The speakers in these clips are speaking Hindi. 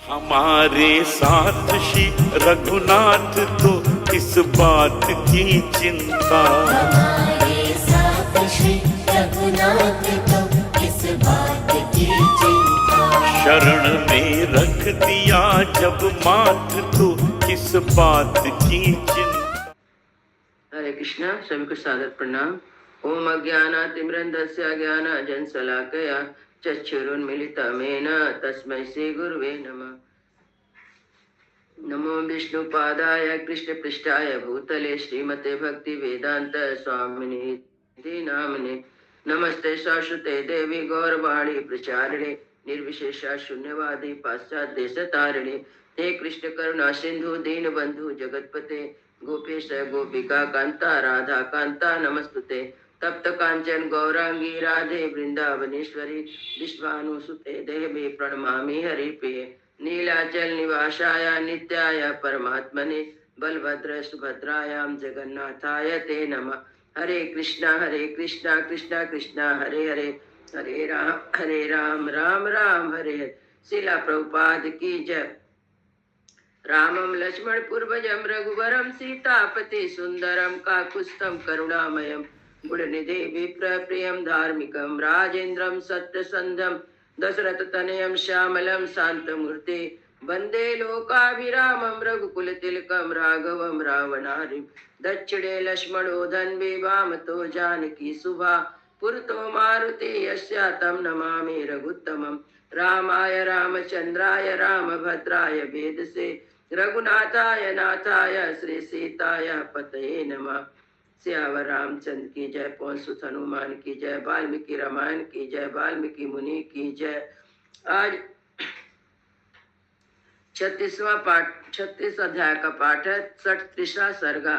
हमारे साथ श्री रघुनाथ तो किस बात की चिंता। हमारे साथ श्री रघुनाथ तो किस बात की चिंता। शरण में रख दिया जब माथ तो किस बात की चिंता। हरे कृष्णा। सभी को सादर प्रणाम। ओम अज्ञानातिमिरन्धस्य ज्ञानाञ्जनशलाकया चक्षुरुन्मीलितमेन तस्मै श्री गुरुवे नमः। नमो विष्णुपादाय कृष्णपृष्ठाय भूतले श्रीमते भक्ति वेदांत स्वामिने नामने। नमस्ते सरस्वते देवी गौरवाणी प्रचारिणे निर्विशेष शून्यवादी पाश्चात्य देशतारिणे। हे कृष्ण करुणा सिंधु दीन बंधु जगतपते गोपेश गोपिका कांता राधा कांता नमस्तुते। तप्त कांचन गौरांगी राधे वृंदावनेश्वरी विश्वानुसुते देवी प्रणमामि हरिप्रिये। नीलाचल निवासाय नित्याय परमात्मने बलभद्र सुभद्रायां जगन्नाथाय ते नमः। हरे कृष्णा कृष्णा कृष्णा हरे हरे हरे राम राम हरे हरे। शिला प्रभुपाद की जय। रामं लक्ष्मण पूर्वजं रघुवरं सीतापति सुंदरं काकुत्स्थं करुणामयं गुणनिधे विप्र प्रियं धार्मिकं राजेन्द्रं सत्यसंधं दशरथतनयं श्यामलं शान्तमूर्ते वन्दे लोकाभिरामं रघुकुलतिलकं राघवं रावणारिं। दक्षिणे लक्ष्मणो धन्वी वामतो जानकी सुभा पुरतो मारुति यस्य तं नमामि रघुत्तमं। रामाय रामचन्द्राय रामभद्राय वेदसे रघुनाथाय नाथाय श्री सीताय पतये नमः। सियावर रामचंद्र की जय। पवन सुत हनुमान की जय। वाल्मीकि रामायण की जय। वाल्मीकि मुनि की जय। आज 36 अध्याय का पाठ है। 33वां सर्गा।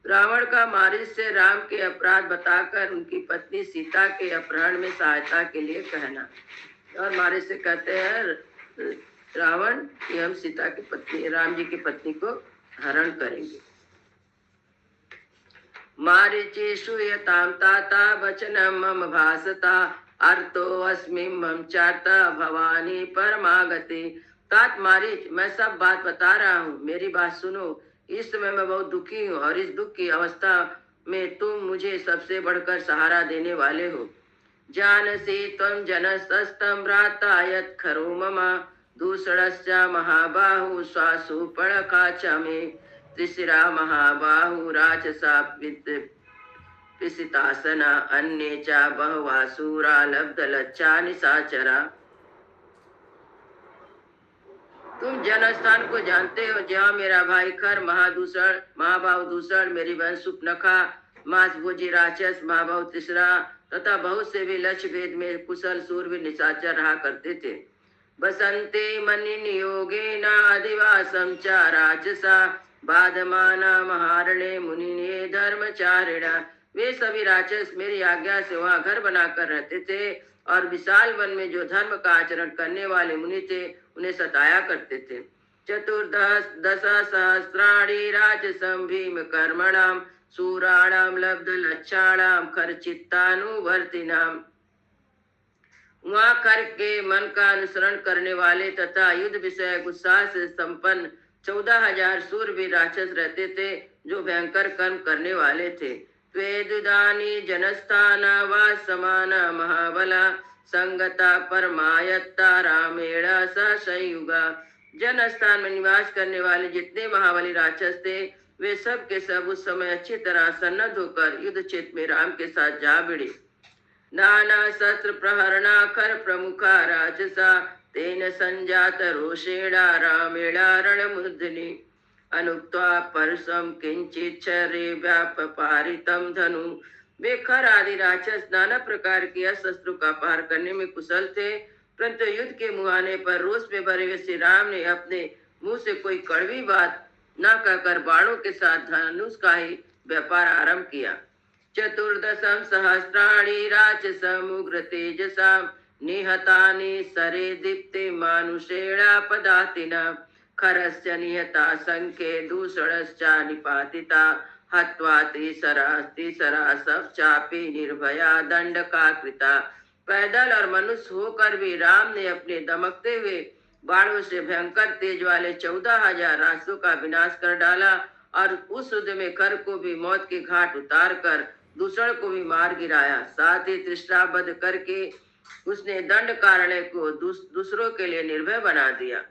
रावण का मारिच से राम के अपराध बताकर उनकी पत्नी सीता के अपहरण में सहायता के लिए कहना। और मारिच से कहते हैं रावण कि हम सीता की पत्नी राम जी की पत्नी को हरण करेंगे। मारीचि श्रूयतां तात वचनं मम भासता अर्थो अस्मि मम चार्ता भवानी परमागति। तात मारीच, मैं सब बात बता रहा हूँ, मेरी बात सुनो। इस समय मैं बहुत दुखी हूँ और इस दुख की अवस्था में तुम मुझे सबसे बढ़कर सहारा देने वाले हो। जानसी त्वं जनस्तस्तं भ्राता यत् खरो मम दूषणश्च महाबाहु स्वासु पणकाच मे। त्रिशिरा महाबाहु राक्षसा पिसितासना अन्ये च बहुवासुरा लब्धलज्जा निशाचरा। तुम जनस्थान को जानते हो जहाँ मेरा भाई खर महाबाहु दूषण, मेरी बहन सुपनखा मांस भोजी राक्षस महाबाहु तीसरा तथा बहुत से भी लक्ष्य भेद में कुशल सूरवीर निशाचर रहा करते थे। बसंते मनि नियोगे नादिवासम च राक्षसा बाधमाना महारणे मुनिने धर्मचारिणा। वे सभी राक्षस मेरी आज्ञा से वहाँ घर बनाकर रहते थे और विशाल वन में जो धर्म का आचरण करने वाले मुनि थे उन्हें सताया करते थे। 14 राक्षसं भीम कर्मणाम सूराणाम लब्ध लक्षाणाम खरचित्तानुवर्तिनाम। वहाँ कर के मन का अनुसरण करने वाले तथा युद्ध विषय उत्साह से संपन्न 14,000 सूरवीर राक्षस रहते थे जो भयंकर कर्म करने वाले थे। त्वेदुदानी जनस्थान वासमान महाबला संगता परमायत्ता रामेण स संयुगा। जनस्थान में निवास करने वाले जितने महाबली राक्षस थे वे सब के सब उस समय अच्छी तरह सन्नद्ध होकर युद्ध क्षेत्र में राम के साथ जा भिड़े। नाना शस्त्र प्रहरणा खर प्रमुखा राक्षसा तेन संजात रोषेणा रामेणा रणमुद्धिनी। अनुक्त्वा परसम किंचित शरे व्यापारितम धनु। वे खर आदि राक्षस नाना प्रकार के शस्त्रों का पार करने में कुशल थे, परंतु युद्ध के मुहाने पर रोष में भरे हुए श्री राम ने अपने मुंह से कोई कड़वी बात न कहकर बाणों के साथ धनुष का ही व्यापार आरंभ किया। 14 सहस्राणि राक्षसं उग्र तेजसा निहतानि सरे दीप्ते मानुषेणा पदातिना। खरस्य निहता संख्ये दूषणश्चा निपातिता हत्वा त्रिसरा सब चापी निर्भया दंडका कृता। पैदल और मनुष्य होकर भी राम ने अपने दमकते हुए बाणों से भयंकर तेज वाले 14,000 राक्षसों का विनाश कर डाला और उस युद्ध में कर को भी मौत के घाट उतार कर दूषण को भी मार गिराया। साथ ही तृष्णाबद्ध करके उसने दंड कारण्य को दूसरों के लिए निर्भय बना दिया।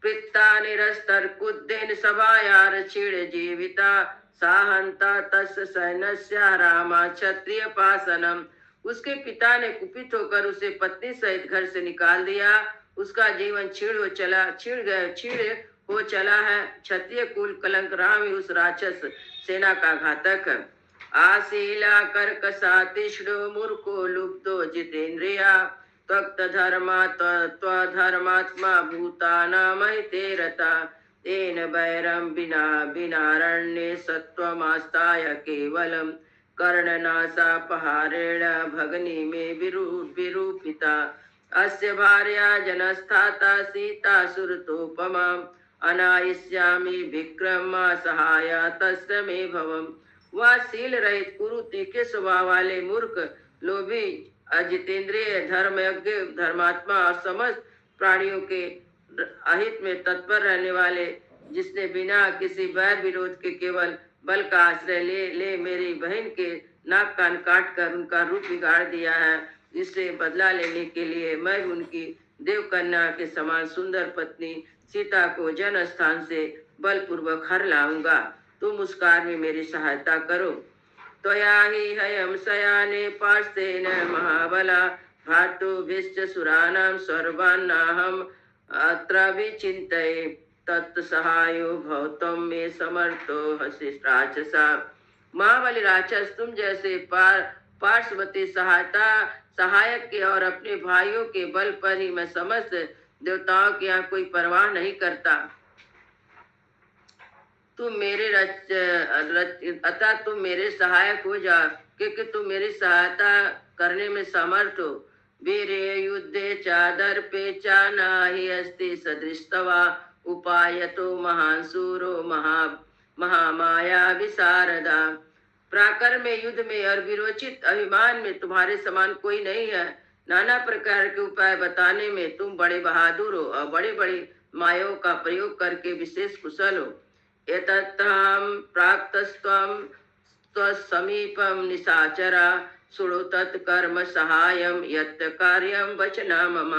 पिता निरस्तर कुद्देन सभायार क्षीण जीविता साहंता तस् सैन्यस्य रामा क्षत्रिय पासनम। उसके पिता ने कुपित होकर उसे पत्नी सहित घर से निकाल दिया। उसका जीवन छीण हो चला है। क्षत्रिय कुल कलंक राम ही उस राक्षस सेना का घातक है। आशीला कर्कसा तीक्ष्णो मूर्खो लुब्धो जितेन्द्रिया त्वक्त धर्मा त्वधर्मात्मा भूतानामहिते रता तेन वैरम बिनारण्ये सत्वमास्ताय केवलम कर्णनाशापहारेण भगनी में विरूपिता अस्य भार्या जनस्थाता सीता सुरतोपमा अनायस्यामि विक्रमा सहाया तस्य मे भवम। वह शील रहित कुरु तीखे स्वभाव वाले मूर्ख लोभी अजितेंद्रिय धर्मयज्ञ धर्मात्मा और समस्त प्राणियों के अहित में तत्पर रहने वाले, जिसने बिना किसी बैर विरोध के केवल बल का आश्रय ले मेरी बहन के नाक कान काट कर उनका रूप बिगाड़ दिया है, जिससे बदला लेने के लिए मैं उनकी देवकन्या के समान सुंदर पत्नी सीता को जन स्थान से बलपूर्वक हर लाऊंगा। तुम उस कार्य में मेरी सहायता करो। त्वया हि हयं शयाने पार्श्वेन महाबला भ्रातृभिश्च सुराणां सर्वान्नाहम् अत्र विचिन्तये तत्सहायो भवत्वं मे समर्थो हसि राक्षसा। महाबली राक्षस, तुम जैसे पार्श्ववर्ती सहायक के और अपने भाइयों के बल पर ही मैं समस्त देवताओं की यहाँ कोई परवाह नहीं करता। तुम मेरे सहायक हो जा, क्योंकि तुम मेरी सहायता करने में समर्थ हो। वीरे युद्धे चादर्पे चा नाहि अस्ति सदृष्टवा उपायतो महान सूरो महामाया विशारदा। प्राकर में, युद्ध में और विरोचित अभिमान में तुम्हारे समान कोई नहीं है। नाना प्रकार के उपाय बताने में तुम बड़े बहादुर हो और बड़े बड़े मायाओं का प्रयोग करके विशेष कुशल हो। एतत्तां प्राक्तस्त्वं त्वसमीपं निशाचरा सुनो तत्कर्म सहायम यत् कार्यम वचना मम।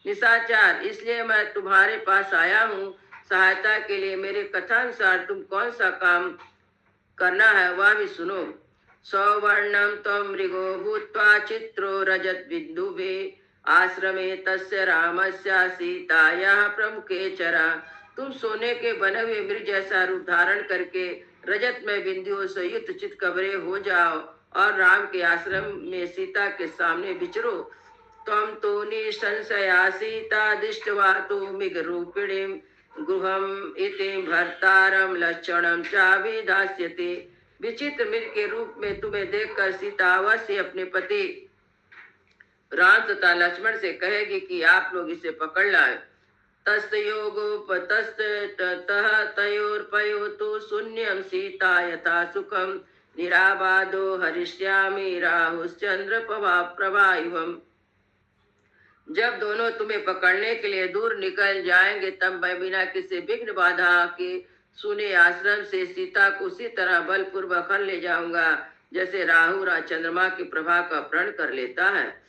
निशाचार, इसलिए मैं तुम्हारे पास आया हूँ सहायता के लिए। मेरे कथानुसार तुम कौन सा काम करना है वह भी सुनो। सौवर्णम त्वं मृगो भूत्वा चित्रो रजत बिन्दुभे आश्रमे तस्य रामस्य सीतायाः प्रमुखे चरा। तुम सोने के बने हुए मृग जैसा रूप धारण करके रजत में बिंदुओं से युक्त चितकबरे हो जाओ और राम के आश्रम में सीता के सामने विचरो। त्वं तो निसंशया सीता दृष्ट्वा तु मृग रूपिणीं गृहम् इति भर्तारं लक्षणं चाभिधास्यते। विचित्र मृग के रूप में तुम्हें देखकर सीता अवश्य अपने पति राम तथा लक्ष्मण से कहेगी कि आप लोग इसे पकड़ लाए। तस्तयोगोपतस्ततः तयोर्पयोतु शून्यं सीता यथा सुखं निराबाधो हरिष्यामि राहुश्चंद्र प्रभाइवम्। जब दोनों तुम्हें पकड़ने के लिए दूर निकल जाएंगे, तब मैं बिना किसी विघ्न बाधा के सुने आश्रम से सीता को उसी तरह बलपूर्वक हर ले जाऊंगा जैसे राहु चंद्रमा की प्रभा का प्रण कर लेता है।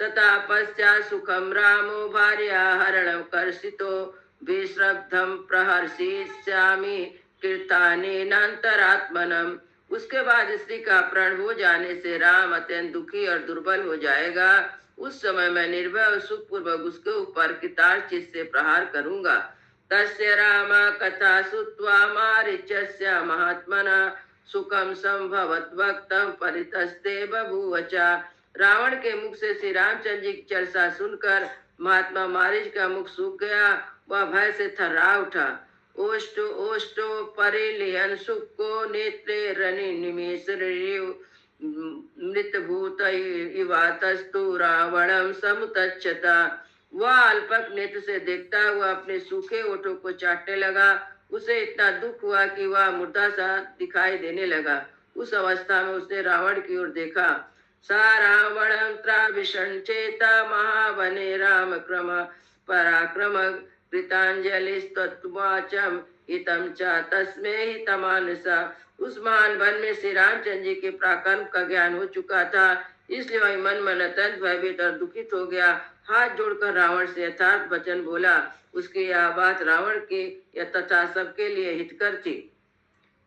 तथा पश्चात सुखम रामो भार्या हरणं कर्षितो विश्रब्धं प्रहर्षिष्यामि कीर्तनेनान्तरात्मनम्। उसके बाद स्त्री का प्रण हो जाने से राम अत्यंत दुखी और दुर्बल हो जाएगा। उस समय मैं निर्भय और सुखपूर्वक उसके ऊपर कृतार्चित से प्रहार करूंगा। तस्य रामा कथा श्रुत्वा मारीचस्य महात्मना सुखम संभवत वक्तम परितस्ते बभूवचा। रावण के मुख से श्री रामचंद्र जी की चर्चा सुनकर महात्मा मारीच का मुख सूख गया। वह भय से थर्रा उठा। ओष्टो ओष्टो परिलियन सुको नेत्रे रनि निमेष मृतभूत इवातस्तु रावणम समुतच्छता। वह अल्पक नेत्र से देखता हुआ अपने सूखे ओठों को चाटने लगा। उसे इतना दुख हुआ कि वह मुर्दा सा दिखाई देने लगा। उस अवस्था में उसने रावण की ओर देखा। सा रावणं त्राभिषण्चेता महावने राम क्रम पराक्रम कृतांजलिस्तत्वाचम हितम च तस्मे हितमानसा। उस महान वन में श्री रामचंद्र जी के पराक्रम का ज्ञान हो चुका था, इसलिए वही मन मन अत्यंत भयभीत और दुखित हो गया। हाथ जोड़कर रावण से यथार्थ वचन बोला। उसकी यह बात रावण के या तथा सबके लिए हितकर थी।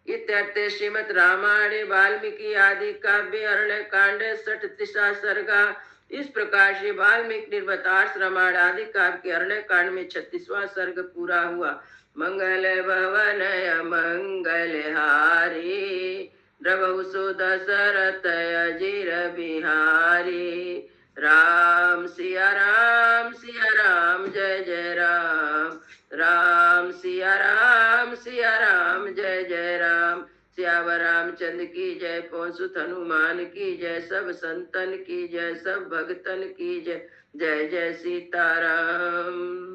इत्यर्थे श्रीमद् रामायणे वाल्मीकि आदि काव्य अरण्य कांड 38 सर्गा। इस प्रकार श्री वाल्मीकि निर्वतार्थ रामायण आदि काव्य के अरण्य कांड में 36वां सर्ग पूरा हुआ। मंगल भवनय मंगलहारी रघु सुत दशरथ अजीर बिहारी। राम सिया राम जय जय राम। राम सिया राम जय जय राम। सियावर रामचंद्र की जय, पवन सुत हनुमान की जय, सब संतन की जय, सब भगतन की जय। जय जय सीताराम।